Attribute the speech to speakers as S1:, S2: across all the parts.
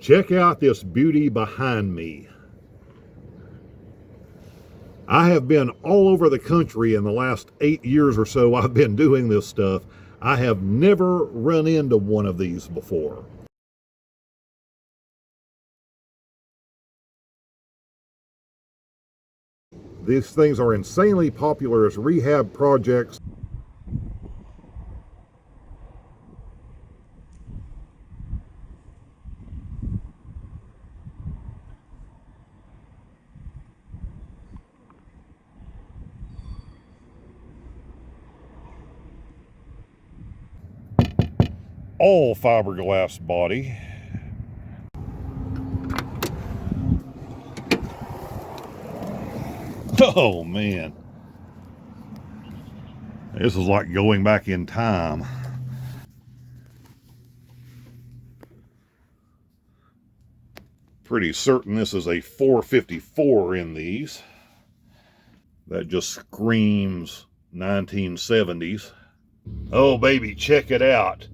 S1: Check out this beauty behind me. I have been all over the country in the last 8 years or so I've been doing this stuff. I have never run into one of these before. These things are insanely popular as rehab projects. All fiberglass body. Oh man, this is like going back in time. Pretty certain this is a 454 in these. That just screams 1970s. Oh baby, check it out.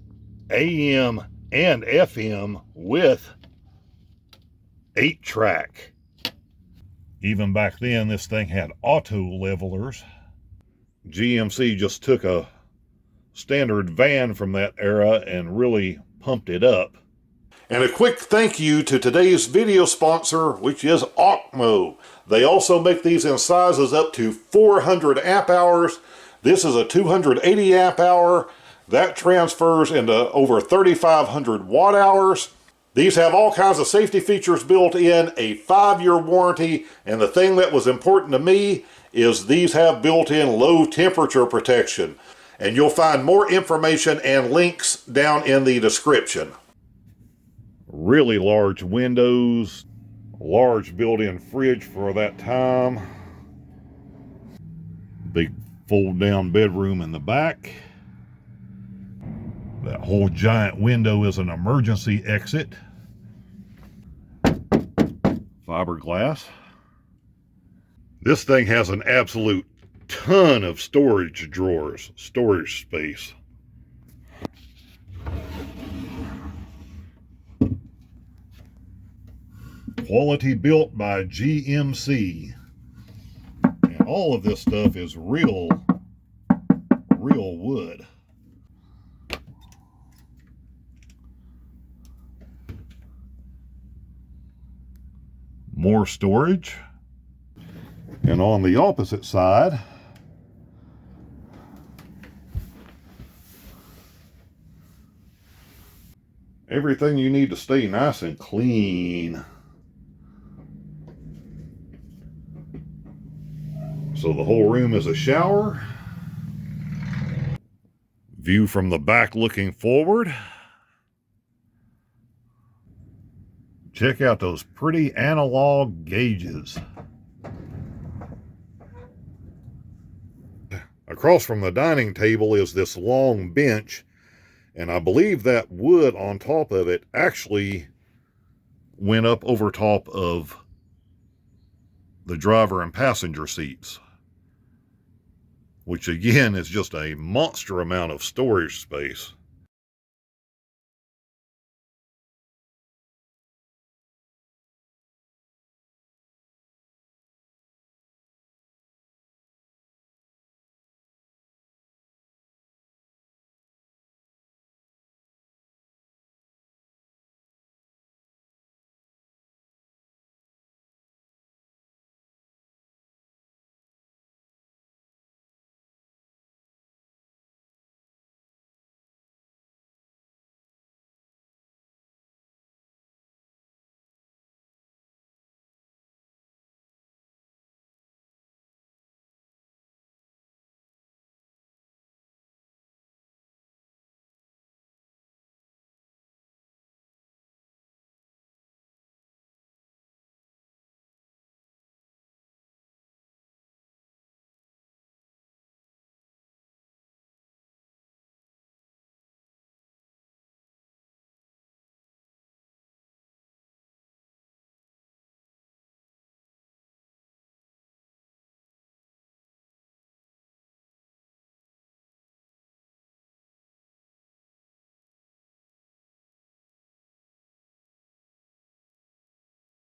S1: AM and FM with 8-track. Even back then, this thing had auto levelers. GMC just took a standard van from that era and really pumped it up. And a quick thank you to today's video sponsor, which is Ocmo. They also make these in sizes up to 400 amp hours. This is a 280 amp hour. That transfers into over 3,500 watt hours. These have all kinds of safety features built in, a 5-year warranty, and the thing that was important to me is these have built-in low temperature protection. And you'll find more information and links down in the description. Really large windows, large built-in fridge for that time. Big fold-down bedroom in the back. That whole giant window is an emergency exit. Fiberglass. This thing has an absolute ton of storage drawers, storage space. Quality built by GMC. And all of this stuff is real wood. More storage. And on the opposite side, everything you need to stay nice and clean. So the whole room is a shower. View from the back looking forward. Check out those pretty analog gauges. Across from the dining table is this long bench, and I believe that wood on top of it actually went up over top of the driver and passenger seats, which again is just a monster amount of storage space.